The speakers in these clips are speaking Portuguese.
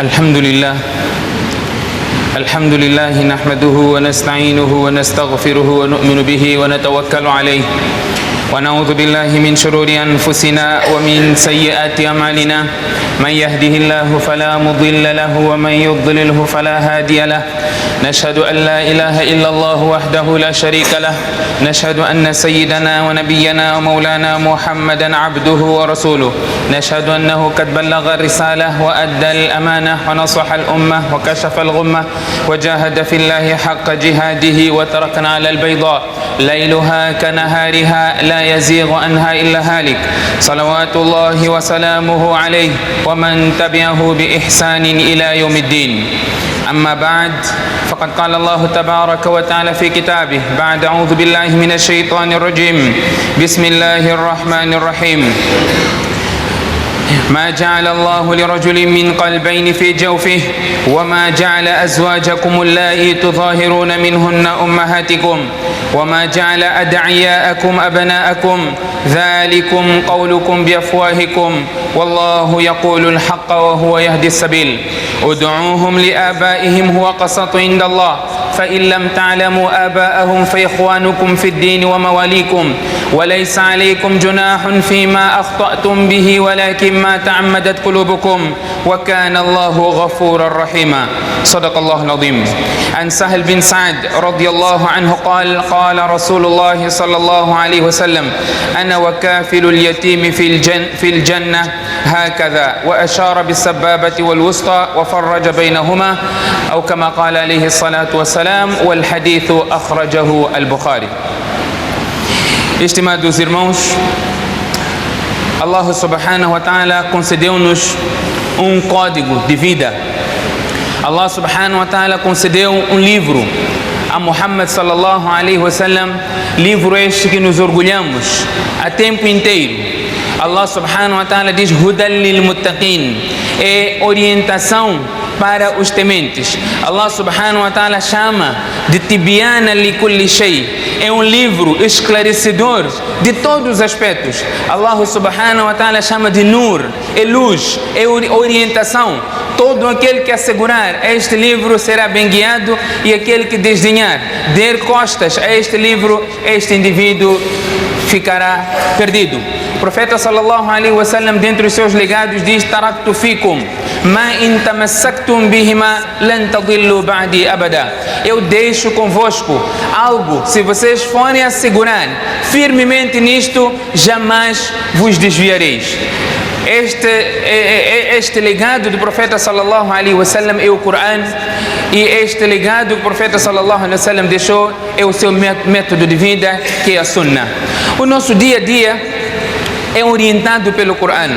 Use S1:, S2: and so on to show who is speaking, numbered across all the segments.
S1: الحمد لله نحمده ونستعينه ونستغفره ونؤمن به ونتوكل عليه ونعوذ بالله من شرور أنفسنا ومن سيئات أعمالنا من يهده الله فلا مضل له ومن يضلله فلا هادي له نشهد أن لا إله إلا الله وحده لا شريك له نشهد أن سيدنا ونبينا ومولانا محمدا عبده ورسوله نشهد أنه قد بلغ الرسالة وأدى الأمانة ونصح الأمة وكشف الغمة وجاهد في الله حق جهاده وتركنا على البيضاء ليلها كنهارها لا يزيغ عنها إلا هالك صلوات الله وسلامه عليه ومن تبعه بإحسان إلى يوم الدين. أما بعد فقد قال الله تبارك وتعالى في كتابه بعد أعوذ بالله من الشيطان الرجيم بسم الله الرحمن الرحيم ما جعل الله لرجل من قلبين في جوفه وما جعل أزواجكم اللائي تظاهرون منهن أمهاتكم وما جعل أدعياءكم أبناءكم ذلكم قولكم بأفواهكم والله يقول الحق وهو يهدي السبيل ادعوهم لآبائهم هو قسط عند الله فإن لم تعلموا آباءهم فإخوانكم في الدين ومواليكم وليس عليكم جناح فيما أخطأتم به ولكن ما تعمدت قلوبكم وكان الله غفورا رحيما. صدق الله العظيم. عن سهل بن سعد رضي الله عنه قال رسول الله صلى الله عليه وسلم أنا وكافل اليتيم في الجنة هكذا وأشار بالسبابة والوسطى وفرج بينهما أو كما قال عليه الصلاة والسلام والحديث أخرجه البخاري. Estimados irmãos, Allah subhanahu wa ta'ala concedeu-nos um código de vida. Allah subhanahu wa ta'ala concedeu um livro a Muhammad sallallahu alaihi wasallam, livro este que nos orgulhamos a tempo inteiro. Allah subhanahu wa ta'ala diz Hudan lil muttaqin, é orientação para os tementes. Allah subhanahu wa ta'ala chama de Tibyana li kulli shay, é um livro esclarecedor de todos os aspectos. Allah subhanahu wa ta'ala chama de Nur, é luz, é orientação. Todo aquele que assegurar este livro será bem guiado e aquele que desdenhar, der costas a este livro, este indivíduo ficará perdido. O profeta sallallahu alaihi wasallam, dentre os seus legados, diz taraktu fikum ma in tamassaktum bihima lan tadillu ba'di abada. Eu deixo convosco algo, se vocês forem a segurar firmemente nisto, jamais vos desviareis. Este legado do profeta sallallahu alaihi wasallam é o Corão, e este legado que o profeta sallallahu alaihi wasallam deixou é o seu método de vida, que é a Sunnah. O nosso dia a dia é orientado pelo Corão.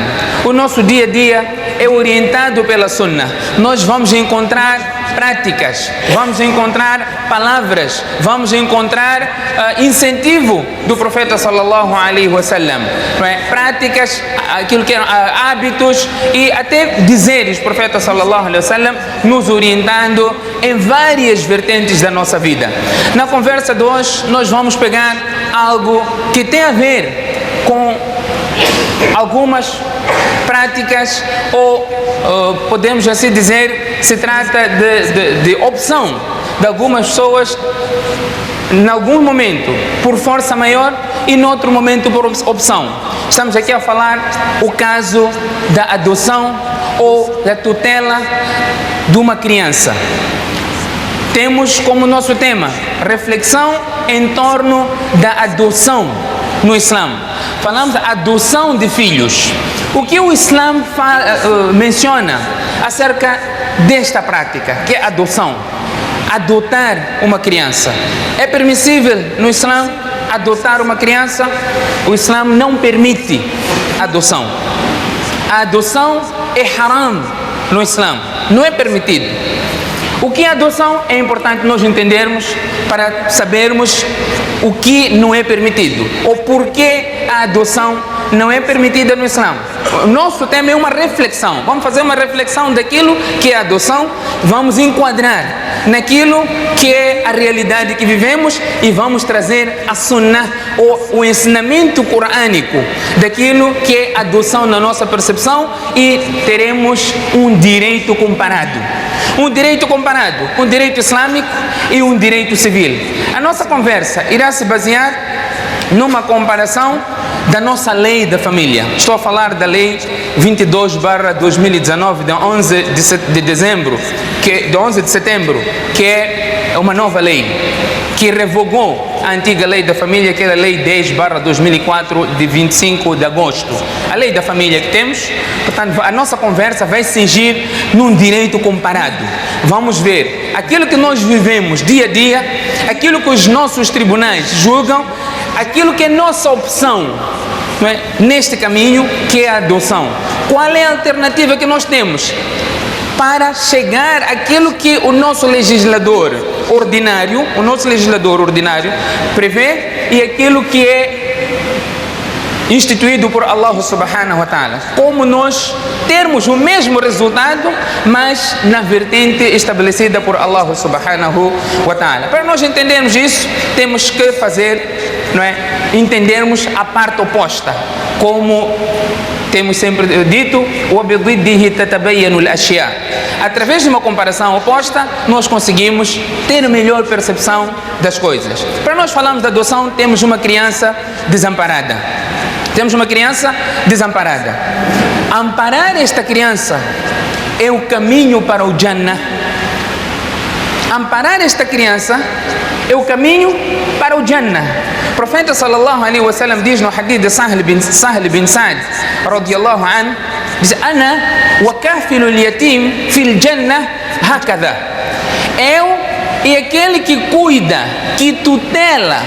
S1: O nosso dia a dia é orientado pela Sunnah. Nós vamos encontrar práticas, vamos encontrar palavras, vamos encontrar incentivo do profeta sallallahu alaihi wasallam, práticas, aquilo que eram hábitos e até dizeres do profeta sallallahu alaihi wasallam, nos orientando em várias vertentes da nossa vida. Na conversa de hoje nós vamos pegar algo que tem a ver com algumas práticas, ou podemos assim dizer, se trata de opção de algumas pessoas, em algum momento por força maior e em outro momento por opção. Estamos aqui a falar o caso da adoção ou da tutela de uma criança. Temos como nosso tema reflexão em torno da adoção no Islã. Falamos da adoção de filhos. O que o Islã menciona acerca desta prática, que é a adoção? Adotar uma criança. É permissível no Islã adotar uma criança? O Islã não permite adoção. A adoção é haram no Islã, não é permitido. O que é adoção é importante nós entendermos para sabermos o que não é permitido ou por que a adoção não é permitida no Islã. O nosso tema é uma reflexão. Vamos fazer uma reflexão daquilo que é a adoção, vamos enquadrar naquilo que é a realidade que vivemos e vamos trazer a sunnah, o ensinamento corânico daquilo que é a adoção na nossa percepção, e teremos um direito comparado. Um direito comparado, um direito islâmico e um direito civil. A nossa conversa irá se basear numa comparação da nossa lei da família. Estou a falar da lei 22/2019, de 11 de dezembro, de 11 de setembro, que é uma nova lei que revogou a antiga lei da família, que era a lei 10/2004, de 25 de agosto. A lei da família que temos. Portanto, a nossa conversa vai se cingir num direito comparado. Vamos ver aquilo que nós vivemos dia a dia, aquilo que os nossos tribunais julgam, aquilo que é nossa opção, não é? Neste caminho que é a adoção. Qual é a alternativa que nós temos para chegar àquilo que o nosso legislador ordinário prevê e aquilo que é instituído por Allah subhanahu wa ta'ala? Como nós termos o mesmo resultado, mas na vertente estabelecida por Allah subhanahu wa ta'ala. Para nós entendermos isso, temos que fazer, não é, entendermos a parte oposta. Como temos sempre dito, através de uma comparação oposta, nós conseguimos ter a melhor percepção das coisas. Para nós falarmos da adoção, temos uma criança desamparada. Amparar esta criança é o caminho para o Jannah. Amparar esta criança é o caminho para o Jannah. O profeta sallallahu alaihi wasallam diz no hadith de Sahl bin Sa'd radiyallahu anhu, diz: Ana wa kafilul yatim fil Jannah hakadha. Eu e aquele que cuida, que tutela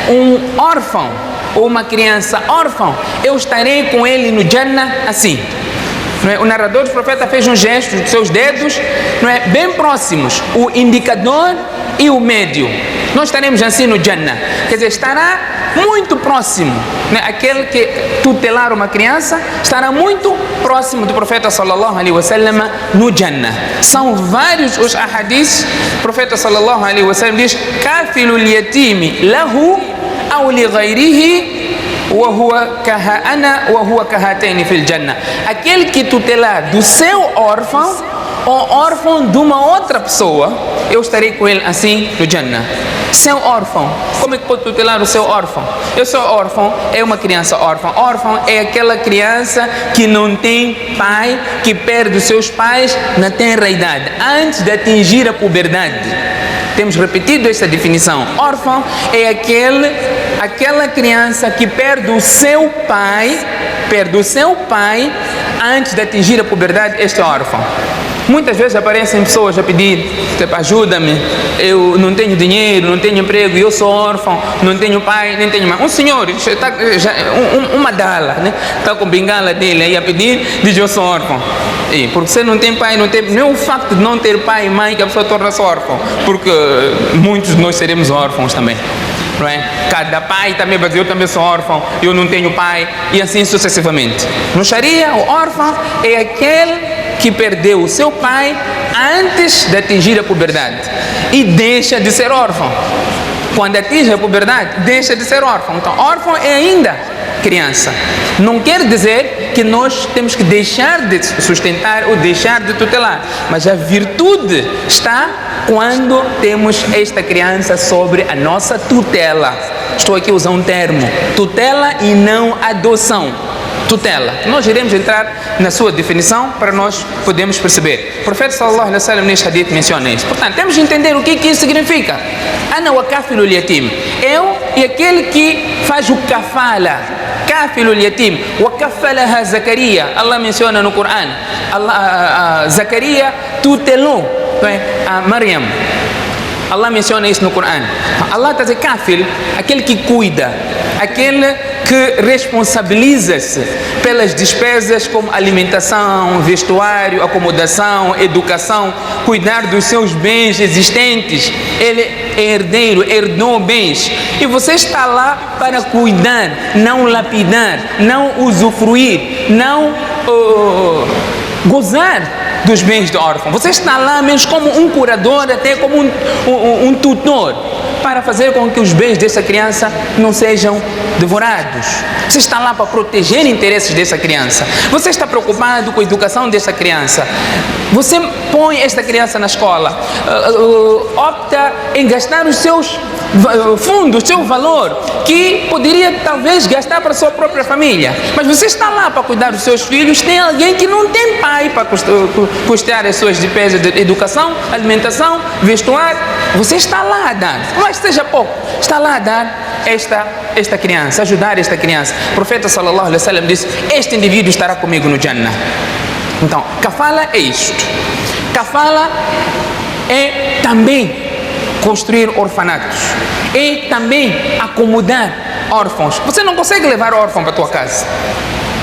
S1: um órfão ou uma criança órfã, eu estarei com ele no Jannah assim. Não é? O narrador do profeta fez um gesto de seus dedos, não é, bem próximos, o indicador e o médio. Nós estaremos assim no Jannah, quer dizer, estará muito próximo, né? Aquele que tutelar uma criança estará muito próximo do profeta sallallahu alaihi wasallam no Jannah. São vários os ahadiths. O profeta sallallahu alaihi wasallam diz: kafilul yatimi lahu aw li ghayrihi wa huwa kahataini fil Jannah. Aquele que tutelar do seu órfão ou órfão de uma outra pessoa, eu estarei com ele assim no Jannah. Seu órfão, como é que pode tutelar o seu órfão? O seu órfão é uma criança órfã. Órfão é aquela criança que não tem pai, que perde os seus pais na tenra idade, antes de atingir a puberdade. Temos repetido esta definição. Órfão é aquela criança que perde o seu pai antes de atingir a puberdade. Este é órfão. Muitas vezes aparecem pessoas a pedir: ajuda-me, eu não tenho dinheiro, não tenho emprego, eu sou órfão, não tenho pai, nem tenho mãe. Um senhor, uma dala, né? Está com bengala dele aí a pedir, diz: eu sou órfão. E porque você não tem pai, não é o facto de não ter pai e mãe que a pessoa torna-se órfão, porque muitos de nós seremos órfãos também. Não é? Cada pai também vai dizer: eu também sou órfão, eu não tenho pai, e assim sucessivamente. No Sharia, o órfão é aquele que perdeu o seu pai antes de atingir a puberdade e deixa de ser órfão. Quando atinge a puberdade, deixa de ser órfão. Então, órfão é ainda criança. Não quer dizer que nós temos que deixar de sustentar ou deixar de tutelar, mas a virtude está quando temos esta criança sobre a nossa tutela. Estou aqui a usar um termo: tutela e não adoção. Tutela. Nós iremos entrar na sua definição para nós podermos perceber. O profeta sallallahu alaihi wasallam neste hadith menciona isso. Portanto, temos de entender o que isso significa. Ana wa kafilul yatim. Eu e aquele que faz o kafala. Kafilul yatim. Wa kafalaha Zakaria. Allah menciona no Coran. Zakaria tutelou a Maryam. Allah menciona isso no Coran. Allah está a dizer kafil, aquele que cuida, aquele que responsabiliza-se pelas despesas como alimentação, vestuário, acomodação, educação, cuidar dos seus bens existentes. Ele é herdeiro, herdou bens. E você está lá para cuidar, não lapidar, não usufruir, não gozar dos bens do órfão. Você está lá mesmo como um curador, até como um tutor, para fazer com que os bens dessa criança não sejam devorados. Você está lá para proteger interesses dessa criança. Você está preocupado com a educação dessa criança. Você põe esta criança na escola, opta em gastar os seus fundos, o seu valor, que poderia talvez gastar para a sua própria família. Mas você está lá para cuidar dos seus filhos. Tem alguém que não tem pai para custear as suas despesas de educação, alimentação, vestuário. Você está lá a dar, mas seja pouco, está lá a dar esta criança, ajudar esta criança. O profeta sallallahu alaihi wasallam disse: este indivíduo estará comigo no Jannah. Então, kafala é isto. Kafala é também construir orfanatos, é também acomodar órfãos. Você não consegue levar órfão para a tua casa,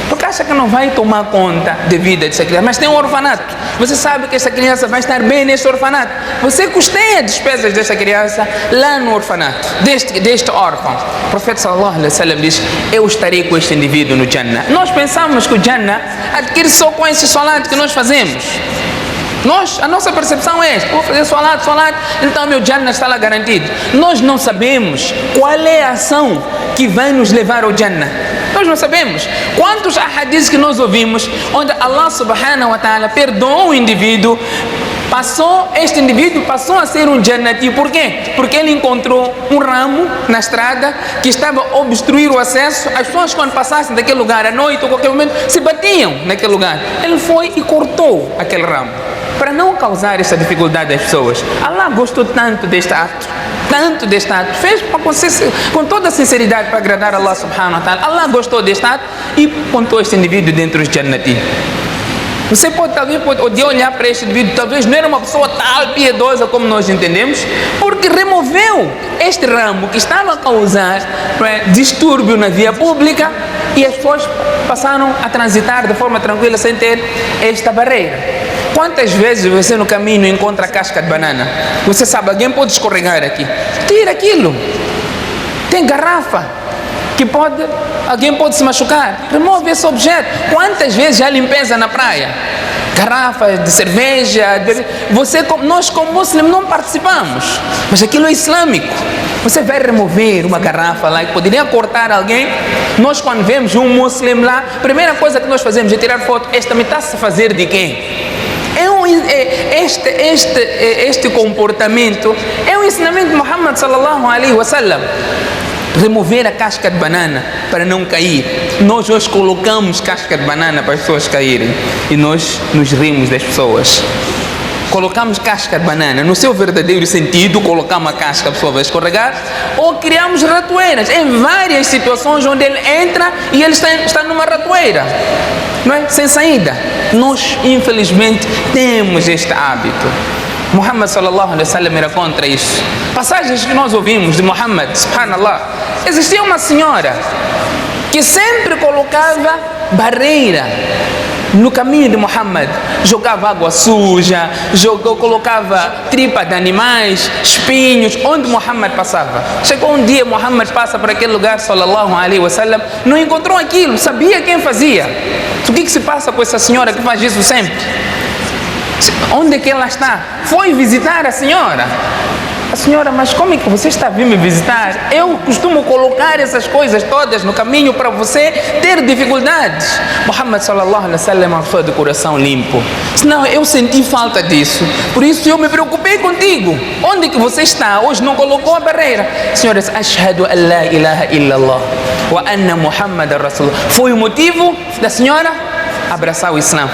S1: porque acha que não vai tomar conta de vida dessa criança, mas tem um orfanato. Você sabe que essa criança vai estar bem nesse orfanato. Você custeia as despesas dessa criança lá no orfanato, deste órfão. O profeta sallallahu alaihi wasallam diz: eu estarei com este indivíduo no Jannah. Nós pensamos que o Jannah adquire só com esse salat que nós fazemos. A nossa percepção é esta: vou fazer salat, então meu Jannah está lá garantido. Nós não sabemos qual é a ação que vai nos levar ao Jannah. Nós não sabemos. Quantos ahadis que nós ouvimos onde Allah subhanahu wa ta'ala perdoou o indivíduo, este indivíduo passou a ser um jannati. Por quê? Porque ele encontrou um ramo na estrada que estava a obstruir o acesso. As pessoas, quando passassem daquele lugar à noite ou qualquer momento, se batiam naquele lugar. Ele foi e cortou aquele ramo para não causar essa dificuldade às pessoas. Allah gostou tanto deste ato, fez com toda a sinceridade para agradar a Allah subhanahu wa ta'ala. Allah gostou deste ato e pontou este indivíduo dentro dos jannati. Você pode olhar para este indivíduo, talvez não era uma pessoa tal piedosa como nós entendemos, porque removeu este ramo que estava a causar distúrbio na via pública, e as pessoas passaram a transitar de forma tranquila sem ter esta barreira. Quantas vezes você no caminho encontra casca de banana? Você sabe, alguém pode escorregar aqui. Tira aquilo. Tem garrafa que alguém pode se machucar. Remove esse objeto. Quantas vezes já limpeza na praia? Garrafas de cerveja, nós como muçulmanos não participamos, mas aquilo é islâmico. Você vai remover uma garrafa lá que poderia cortar alguém. Nós, quando vemos um muçulmano lá, a primeira coisa que nós fazemos é tirar foto. Esta me está-se a fazer de quem? Este comportamento é um ensinamento de Muhammad sallallahu alaihi wasallam. Remover a casca de banana para não cair. Nós hoje colocamos casca de banana para as pessoas caírem e nós nos rimos das pessoas. Colocamos casca de banana, no seu verdadeiro sentido, colocamos a casca, a pessoa vai escorregar, ou criamos ratoeiras. Em várias situações onde ele entra e ele está numa ratoeira, não é? Sem saída. Nós, infelizmente, temos este hábito. Muhammad sallallahu alaihi wasallam era contra isso. Passagens que nós ouvimos de Muhammad, subhanallah. Existia uma senhora que sempre colocava barreira no caminho de Muhammad, jogava água suja, colocava tripa de animais, espinhos, onde Muhammad passava. Chegou um dia, Muhammad passa por aquele lugar, sallallahu alaihi wasallam, não encontrou aquilo, sabia quem fazia. O que se passa com essa senhora que faz isso sempre? Onde é que ela está? Foi visitar a senhora. A senhora, mas como é que você está vindo me visitar? Eu costumo colocar essas coisas todas no caminho para você ter dificuldades. Muhammad sallallahu alaihi wasallam é uma pessoa de coração limpo. Senão eu senti falta disso. Por isso eu me preocupei contigo. Onde é que você está? Hoje não colocou a barreira. Senhoras, ashhadu an la ilaha illallah wa anna Muhammadan Rasulullah. Foi o motivo da senhora abraçar o Islã.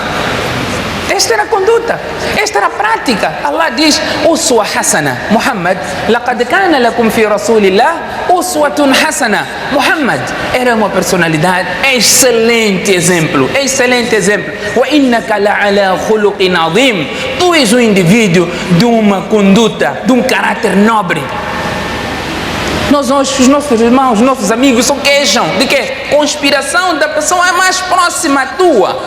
S1: Esta era a conduta, esta era a prática. Allah diz: Uswa hasana. Muhammad, laqad kana lakum fi rasulillah uswatun hasana. Muhammad era uma personalidade, excelente exemplo, excelente exemplo. Wa innaka la'ala khuluqin azim. Tu és um indivíduo de uma conduta, de um caráter nobre. Os nossos irmãos, os nossos amigos só queixam de quê? Conspiração da pessoa mais próxima tua.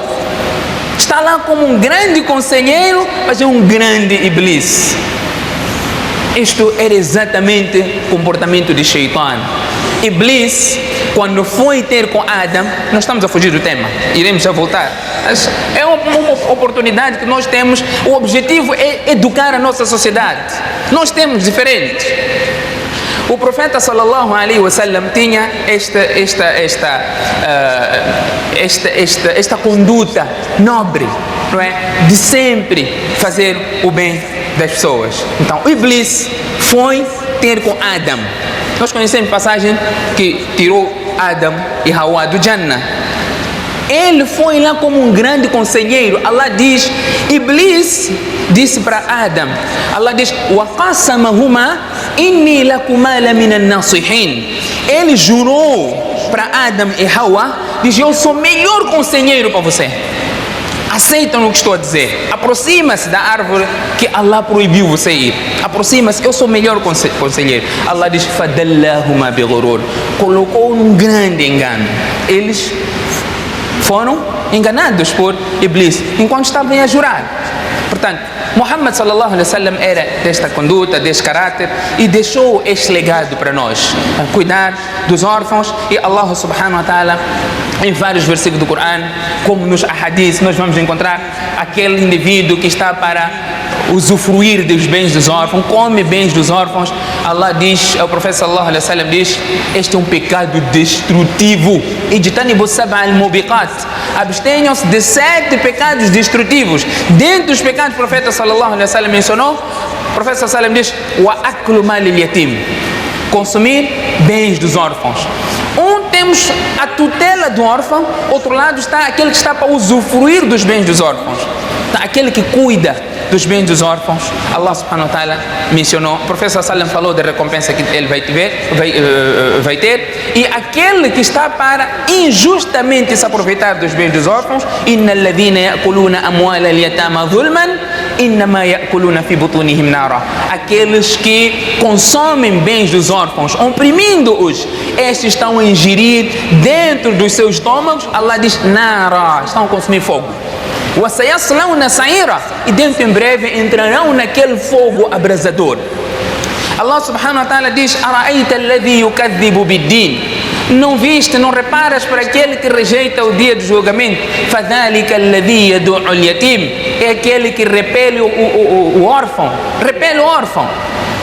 S1: Está lá como um grande conselheiro, mas é um grande iblis. Isto era exatamente o comportamento de Shaitan. Iblis, quando foi ter com Adão, nós estamos a fugir do tema, iremos já voltar. Mas é uma oportunidade que nós temos. O objetivo é educar a nossa sociedade. Nós temos diferentes. O profeta sallallahu alaihi wasallam tinha esta conduta nobre, não é? De sempre fazer o bem das pessoas. Então, o Iblis foi ter com Adão. Nós conhecemos a passagem que tirou Adão e Hawa do Jannah. Ele foi lá como um grande conselheiro. Allah diz, Iblis disse para Adão, Allah diz, وَقَاسَمَهُمَا إِنِّي لَكُمَا لَمِنَ النَّاصِحِينَ. Ele jurou para Adão e Hawa, diz, eu sou o melhor conselheiro para você. Aceitam o que estou a dizer. Aproxima-se da árvore que Allah proibiu você ir. Aproxima-se, eu sou o melhor conselheiro. Allah diz, فَدَلَّهُمَا بِغُرُورٍ. Colocou num grande engano. Eles foram enganados por Iblis enquanto estavam a jurar. Portanto, Muhammad sallallahu alaihi wasallam era desta conduta, deste caráter, e deixou este legado para nós, a cuidar dos órfãos. E Allah subhanahu wa ta'ala, em vários versículos do Corão, como nos hadiths, nós vamos encontrar aquele indivíduo que está para usufruir dos bens dos órfãos, come bens dos órfãos. Allah diz, o profeta sallallahu alaihi wasallam diz, este é um pecado destrutivo. Ijtanibu sab'a al-mubiqat. Abstenham-se de 7 pecados destrutivos. Dentre os pecados, o profeta sallallahu alaihi wasallam mencionou, o profeta sallallahu alaihi wasallam diz, wa aklu mal al-yatim. Consumir bens dos órfãos. Temos a tutela do órfão, outro lado está aquele que está para usufruir dos bens dos órfãos. Aquele que cuida dos bens dos órfãos. Allah subhanahu wa ta'ala mencionou, o professor Sallam falou da recompensa que ele vai ter, e aquele que está para injustamente se aproveitar dos bens dos órfãos, innal ladhina ya'kuluna amwala al-yatama dhulman innama ya'kuluna fi butunihim nara. Aqueles que consomem bens dos órfãos, oprimindo-os, estes estão a ingerir dentro dos seus estômagos, Allah diz, nara, estão a consumir fogo. E dentro em breve entrarão naquele fogo abrasador. Allah subhanahu wa ta'ala diz, Ara'aita alladhi yukadhibu bid-din. Não viste, não reparas para aquele que rejeita o dia do julgamento? Fadhalika alladhi yad'u al-yatim. É aquele que repele o órfão. Repele o órfão.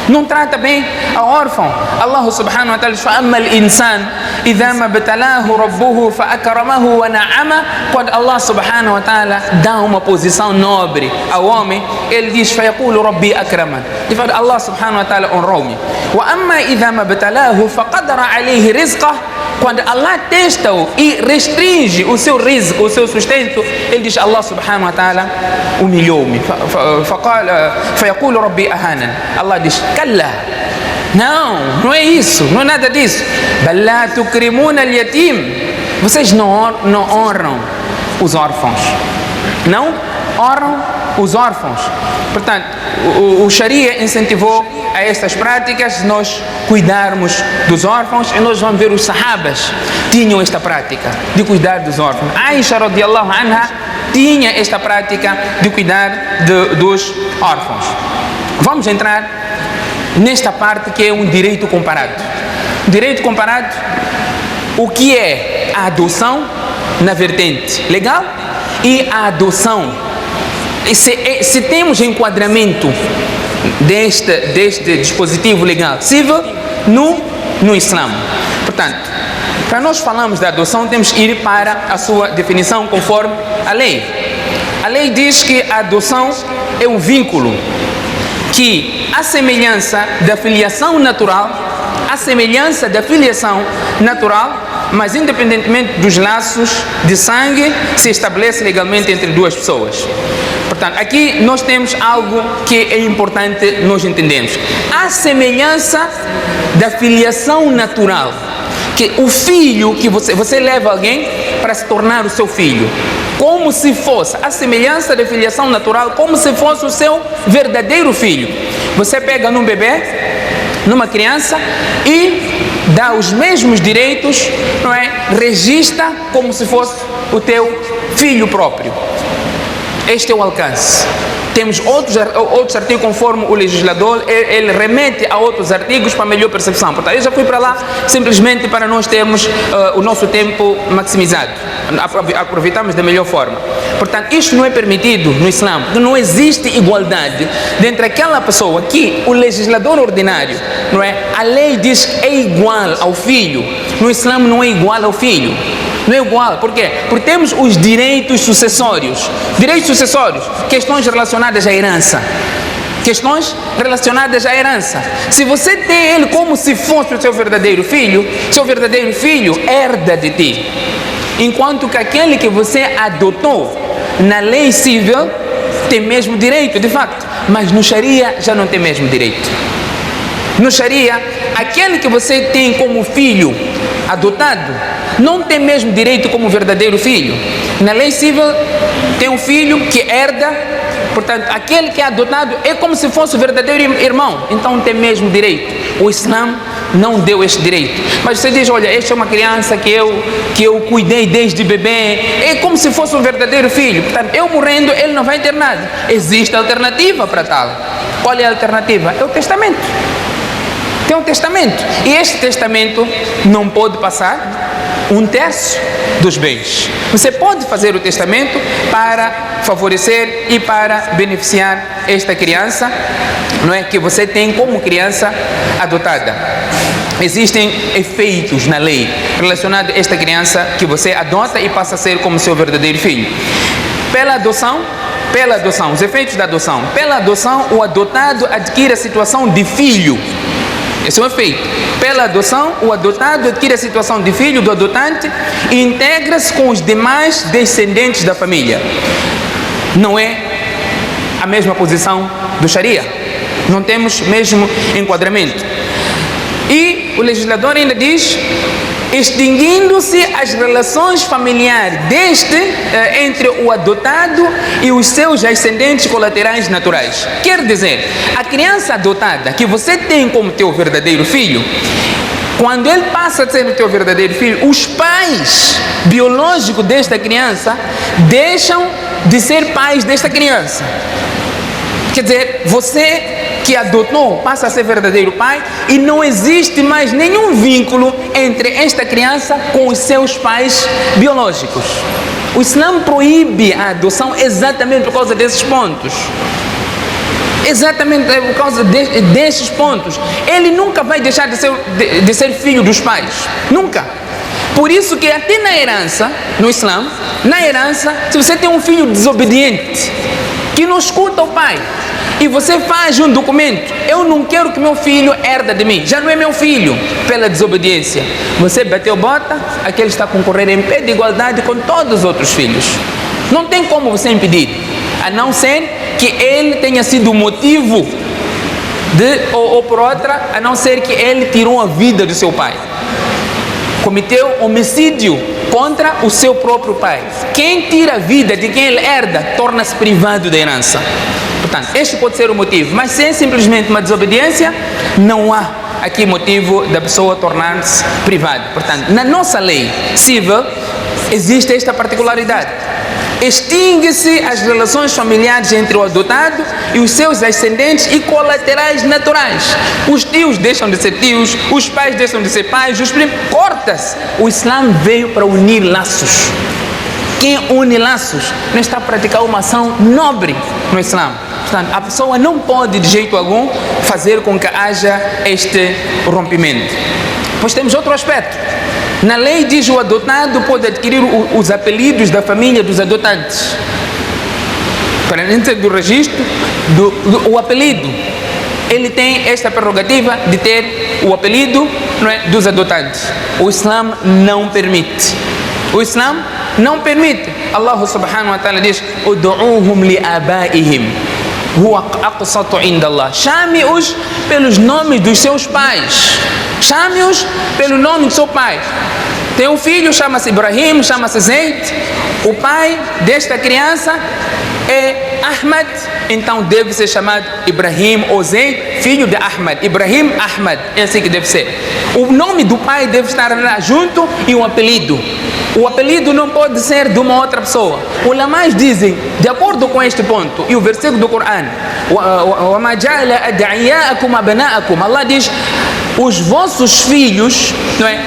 S1: Não trata bem a órfão. Allah subhanahu wa ta'ala diz, فَأَمَّا الْإِنسَانِ إِذَا مَا ابْتَلَاهُ رَبُّهُ فَأَكْرَمَهُ وَنَعَّمَهُ. Quando Allah subhanahu wa ta'ala dá uma posição nobre ao homem, ele diz, فَيَقُولُ رَبِّي أَكْرَمَنِ. E fala, Allah subhanahu wa ta'ala honrou-me. وَأَمَّا إِذَا مَا ابْتَلَاهُ فَقَدَرَ عَلَيْهِ رِزْقَهُ. Quando Allah testa-o e restringe o seu rizq, o seu sustento, ele diz, Allah subhanahu wa ta'ala humilhou-me. فَيَقُولُ رَبِّي أَهَانَنِ. Allah diz, Kalla. Não é isso, não é nada disso. Bala tukrimuna al-yatim. Vocês não honram os órfãos. Não honram os órfãos. Portanto, o Sharia incentivou a estas práticas, nós cuidarmos dos órfãos, e nós vamos ver os sahabas tinham esta prática de cuidar dos órfãos. Aisha radiyallahu anha tinha esta prática de cuidar dos órfãos. Vamos entrar nesta parte que é um direito comparado. Direito comparado, o que é a adoção na vertente legal e a adoção. Se temos enquadramento deste dispositivo legal civil no Islã. Portanto, para nós falarmos da adoção, temos que ir para a sua definição conforme a lei. A lei diz que a adoção é um vínculo que, à semelhança da filiação natural, mas independentemente dos laços de sangue, se estabelece legalmente entre duas pessoas. Portanto, aqui nós temos algo que é importante nós entendermos. A semelhança da filiação natural, que o filho que você leva alguém para se tornar o seu filho, como se fosse a semelhança da filiação natural, como se fosse o seu verdadeiro filho. Você pega num bebê numa criança e dá os mesmos direitos, não é? Registra como se fosse o teu filho próprio. Este é o alcance. Temos outros artigos, conforme o legislador, ele remete a outros artigos para melhor percepção. Portanto, eu já fui para lá simplesmente para nós termos o nosso tempo maximizado, aproveitamos da melhor forma. Portanto, isto não é permitido no Islã, porque não existe igualdade entre aquela pessoa que o legislador ordinário, não é? A lei diz que é igual ao filho. No Islã não é igual ao filho. Não é igual, por quê? Porque temos os direitos sucessórios. Direitos sucessórios, questões relacionadas à herança. Questões relacionadas à herança. Se você tem ele como se fosse o seu verdadeiro filho herda de ti. Enquanto que aquele que você adotou na lei civil tem mesmo direito, de facto. Mas no Sharia já não tem mesmo direito. No Sharia, aquele que você tem como filho adotado não tem mesmo direito como verdadeiro filho. Na lei civil tem um filho que herda, portanto aquele que é adotado é como se fosse o verdadeiro irmão, então tem mesmo direito. O Islã não deu este direito. Mas você diz, olha, esta é uma criança que eu cuidei desde bebê, é como se fosse um verdadeiro filho, portanto eu morrendo ele não vai ter nada. Existe alternativa para tal. Qual é a alternativa? É o testamento. Tem um testamento, e este testamento não pode passar 1/3 dos bens. Você pode fazer o testamento para favorecer e para beneficiar esta criança, não é, que você tem como criança adotada. Existem efeitos na lei relacionados a esta criança que você adota e passa a ser como seu verdadeiro filho. Pela adoção, os efeitos da adoção. Pela adoção, o adotado adquire a situação de filho. Esse é um efeito. Pela adoção, o adotado adquire a situação de filho do adotante e integra-se com os demais descendentes da família. Não é a mesma posição do Sharia. Não temos mesmo enquadramento. E o legislador ainda diz, extinguindo-se as relações familiares entre o adotado e os seus descendentes colaterais naturais. Quer dizer, a criança adotada que você tem como teu verdadeiro filho, quando ele passa a ser o teu verdadeiro filho, os pais biológicos desta criança deixam de ser pais desta criança. Quer dizer, você que adotou passa a ser verdadeiro pai e não existe mais nenhum vínculo entre esta criança com os seus pais biológicos. O Islã proíbe a adoção exatamente por causa desses pontos. Exatamente por causa desses pontos. Ele nunca vai deixar de ser filho dos pais. Nunca. Por isso que até na herança, no Islã, na herança, se você tem um filho desobediente, que não escuta o pai, e você faz um documento, eu não quero que meu filho herda de mim, já não é meu filho, pela desobediência, você bateu bota, aquele está a concorrer em pé de igualdade com todos os outros filhos. Não tem como você impedir, a não ser que ele tenha sido o motivo ou por outra, a não ser que ele tirou a vida do seu pai, cometeu homicídio contra o seu próprio pai. Quem tira a vida de quem ele herda torna-se privado da herança. Portanto, este pode ser o motivo, mas se é simplesmente uma desobediência, não há aqui motivo da pessoa tornar-se privada. Portanto, na nossa lei civil existe esta particularidade. Extingue-se as relações familiares entre o adotado e os seus descendentes e colaterais naturais. Os tios deixam de ser tios, os pais deixam de ser pais, os primos, corta-se. O Islã veio para unir laços. Quem une laços não está a praticar uma ação nobre no Islã. Portanto, a pessoa não pode de jeito algum fazer com que haja este rompimento. Pois temos outro aspecto. Na lei diz que o adotado pode adquirir os apelidos da família dos adotantes. Para dentro do registro, o apelido, ele tem esta prerrogativa de ter o apelido, não é, dos adotantes. O Islã não permite. O Islã não permite. Allah subhanahu wa ta'ala diz: "Ud'uhum li abaihim huwa aqsatu inda Allah." Chame-os pelos nomes dos seus pais. Chame-os pelo nome do seu pai. Tem um filho, chama-se Ibrahim, chama-se Zaid. O pai desta criança é Ahmad, então deve ser chamado Ibrahim ou Zayd, filho de Ahmad. Ibrahim Ahmad, é assim que deve ser. O nome do pai deve estar lá junto e um apelido. O apelido não pode ser de uma outra pessoa. Os ulamás dizem, de acordo com este ponto, e o versículo do Corão, وَمَا جَعَلَ أَدْعِيَاءَكُمْ أَبْنَاءَكُمْ, Allah diz, os vossos filhos, não é,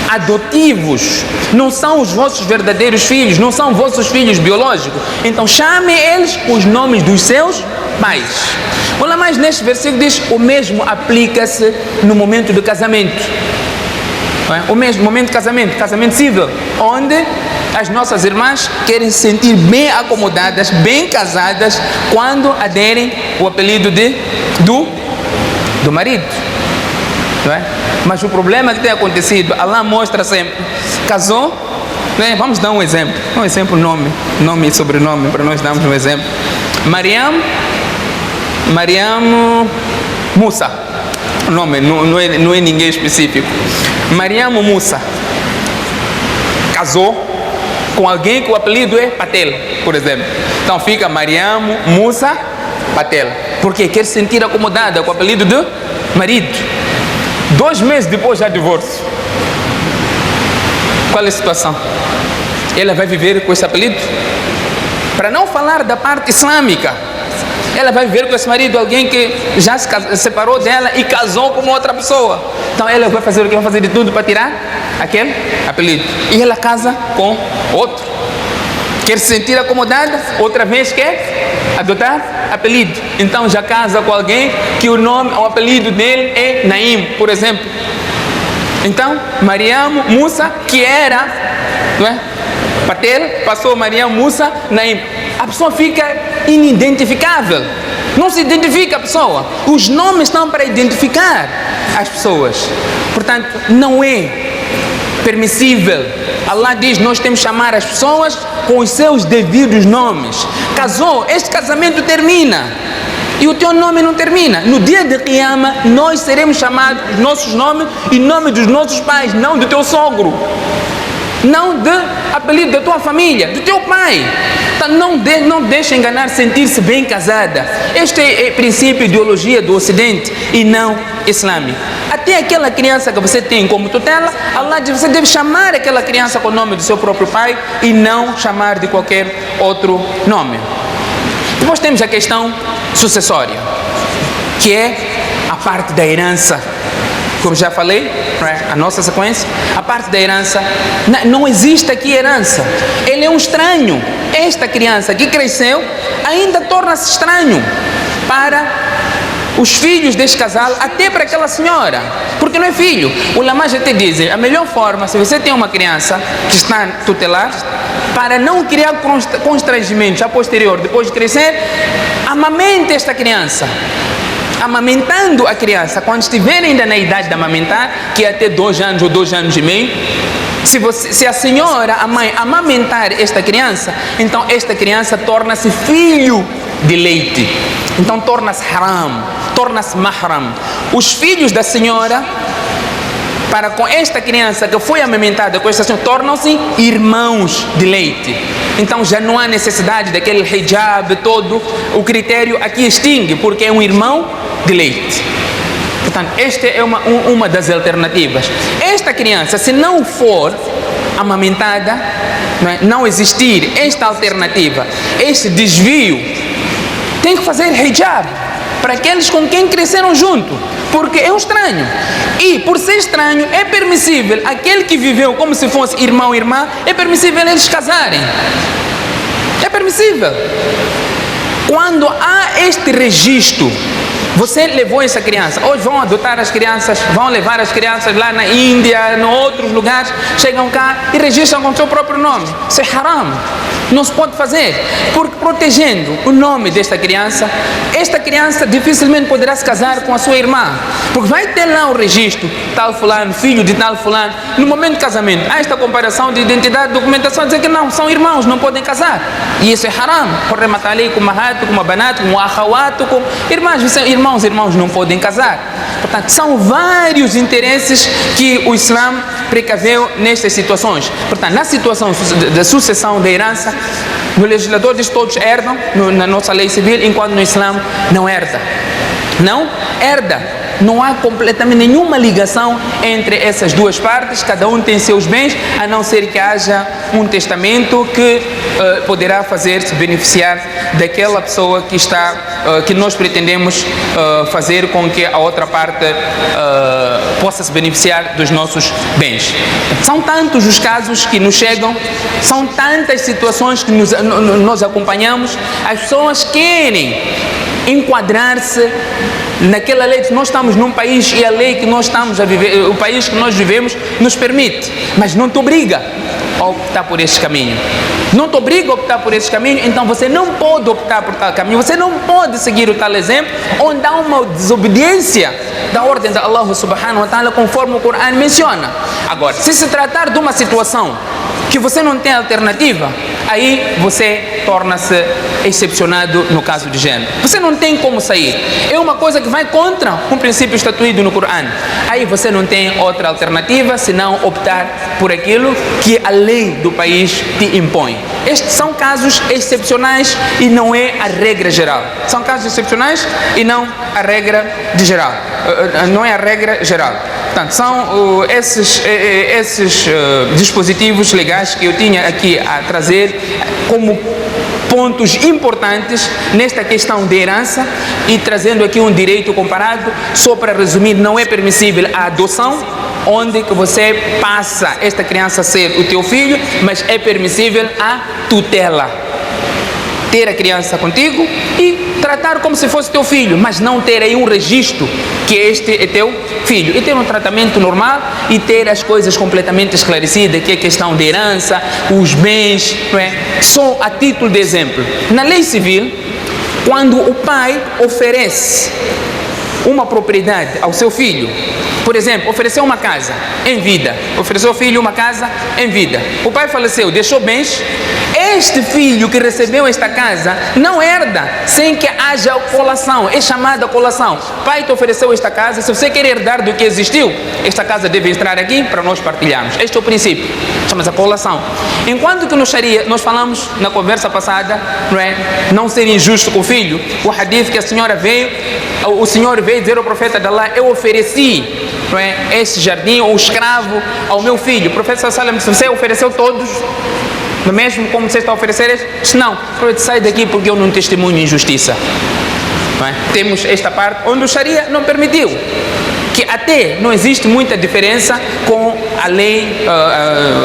S1: adotivos, não são os vossos verdadeiros filhos, não são vossos filhos biológicos. Então chamem eles os nomes dos seus pais. Olha, mas neste versículo diz, o mesmo aplica-se no momento do casamento. Não é? O mesmo momento de casamento civil, onde as nossas irmãs querem se sentir bem acomodadas, bem casadas, quando aderem o apelido do marido. Não é? Mas o problema que tem acontecido, Allah mostra sempre, casou, né? Vamos dar um exemplo, nome e sobrenome, para nós darmos um exemplo. Mariam Musa, o nome não é ninguém específico. Mariam Musa casou com alguém que o apelido é Patel, por exemplo. Então fica Mariam Musa Patel, porque quer se sentir acomodada com o apelido do marido. 2 meses depois já divórcio. Qual é a situação? Ela vai viver com esse apelido? Para não falar da parte islâmica, ela vai viver com esse marido, alguém que já se separou dela e casou com outra pessoa. Então ela vai fazer o que? Vai fazer de tudo para tirar aquele apelido. E ela casa com outro. Quer se sentir acomodada, outra vez quer adotar apelido. Então já casa com alguém que o apelido dele é Naim, por exemplo. Então, Mariam Musa, que era, não é, Patel, passou Mariam Musa Naim. A pessoa fica inidentificável. Não se identifica a pessoa. Os nomes estão para identificar as pessoas. Portanto, não é permissível. Allah diz, nós temos que chamar as pessoas com os seus devidos nomes. Casou, este casamento termina e o teu nome não termina. No dia de Qiyama, nós seremos chamados nossos nomes e nome dos nossos pais, não do teu sogro, não de apelido da tua família, do teu pai. Então não deixe enganar, sentir-se bem casada. Este é o princípio, ideologia do Ocidente e não islâmico. Até aquela criança que você tem como tutela, Allah diz, você deve chamar aquela criança com o nome do seu próprio pai e não chamar de qualquer outro nome. Depois temos a questão sucessória, que é a parte da herança. Como já falei, a nossa sequência, a parte da herança, não existe aqui herança. Ele é um estranho. Esta criança que cresceu ainda torna-se estranho para os filhos deste casal, até para aquela senhora, porque não é filho. O ulamás até dizem, a melhor forma, se você tem uma criança que está tutelar, para não criar constrangimentos a posterior, depois de crescer, amamente esta criança. Amamentando a criança, quando estiver ainda na idade de amamentar, que é até 2 anos ou 2 anos e meio, se a senhora, a mãe, amamentar esta criança, então esta criança torna-se filho de leite. Então torna-se haram, torna-se mahram. Os filhos da senhora, para com esta criança que foi amamentada com esta senhora, tornam-se irmãos de leite. Então já não há necessidade daquele hijab todo. O critério aqui extingue, porque é um irmão de leite. Portanto, esta é uma das alternativas. Esta criança, se não for amamentada, não existir esta alternativa, este desvio, tem que fazer hijab para aqueles com quem cresceram junto, porque é um estranho. E por ser estranho, é permissível, aquele que viveu como se fosse irmão ou irmã, é permissível eles casarem. É permissível. Quando há este registro, você levou essa criança, hoje vão adotar as crianças, vão levar as crianças lá na Índia, em outros lugares, chegam cá e registram com o seu próprio nome. Isso é haram. Não se pode fazer, porque protegendo o nome desta criança, esta criança dificilmente poderá se casar com a sua irmã, Porque vai ter lá o registro, tal fulano, filho de tal fulano, no momento do casamento. Há esta comparação de identidade, documentação, dizer que não, são irmãos, não podem casar. E isso é haram. Corre matar ali com mahato, com banat, com ahawato, com irmãos não podem casar. Portanto, são vários interesses que o Islã precaveu nestas situações. Portanto, na situação da sucessão da herança, no legislador diz que todos herdam na nossa lei civil, enquanto no Islã não herda. Não herda. Não há completamente nenhuma ligação entre essas duas partes, cada um tem seus bens, a não ser que haja um testamento que poderá fazer-se beneficiar daquela pessoa que nós pretendemos fazer com que a outra parte possa se beneficiar dos nossos bens. São tantos os casos que nos chegam, são tantas situações que nós acompanhamos, as pessoas querem enquadrar-se naquela lei. Nós estamos num país e a lei que nós estamos a viver, o país que nós vivemos, nos permite, mas não te obriga a optar por este caminho. Não te obriga a optar por este caminho, então você não pode optar por tal caminho, você não pode seguir o tal exemplo, onde há uma desobediência da ordem de Allah subhanahu wa ta'ala, conforme o Corão menciona. Agora, se se tratar de uma situação que você não tem alternativa, aí você torna-se excepcionado no caso de género. Você não tem como sair. É uma coisa que vai contra um princípio estatuído no Corão. Aí você não tem outra alternativa senão optar por aquilo que a lei do país te impõe. Estes são casos excepcionais e não é a regra geral. São casos excepcionais e não a regra de geral. Não é a regra geral. Portanto, são esses dispositivos legais que eu tinha aqui a trazer como pontos importantes nesta questão de herança e trazendo aqui um direito comparado. Só para resumir, não é permissível a adoção, onde que você passa esta criança a ser o teu filho, mas é permissível a tutela. Ter a criança contigo e tratar como se fosse teu filho, mas não ter aí um registro que este é teu filho, e ter um tratamento normal e ter as coisas completamente esclarecidas, que é questão de herança, os bens, não é? Só a título de exemplo, na lei civil, quando o pai oferece uma propriedade ao seu filho, por exemplo, ofereceu uma casa em vida, ofereceu ao filho uma casa em vida, o pai faleceu, deixou bens, este filho que recebeu esta casa não herda sem que haja colação, é chamada colação. Pai te ofereceu esta casa, se você quer herdar do que existiu, esta casa deve entrar aqui para nós partilharmos. Este é o princípio, chama-se a colação. Enquanto que no Sharia, nós falamos na conversa passada, não ser injusto com o filho, o hadith que o Senhor veio dizer ao profeta de Allah, eu ofereci esse jardim ou escravo ao meu filho. O profeta sallallahu alaihi wasallam disse, você ofereceu todos? Mesmo como você está a oferecer? Disse, não, sai daqui porque eu não testemunho injustiça. Não é? Temos esta parte onde o Sharia não permitiu, que até não existe muita diferença com a lei,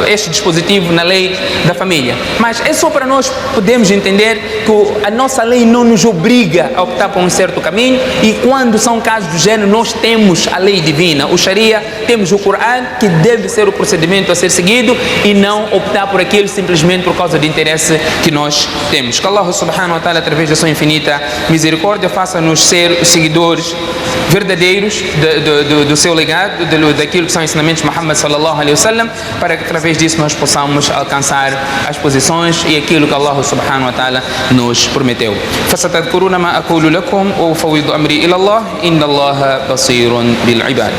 S1: este dispositivo na lei da família. Mas é só para nós podermos entender que a nossa lei não nos obriga a optar por um certo caminho, e quando são casos do género, nós temos a lei divina, o Sharia, temos o Corão, que deve ser o procedimento a ser seguido, e não optar por aquilo simplesmente por causa de interesse que nós temos. Que Allah subhanahu wa ta'ala, através da sua infinita misericórdia, faça-nos ser seguidores verdadeiros do seu legado, daquilo que são ensinamentos de Muhammad sallallahu alaihi wasallam, para que através disso nós possamos alcançar as posições e aquilo que Allah subhanahu wa ta'ala nos prometeu. فستذكرون ما أقول لكم وأفوض أمري إلى الله إن الله بصير بالعباد.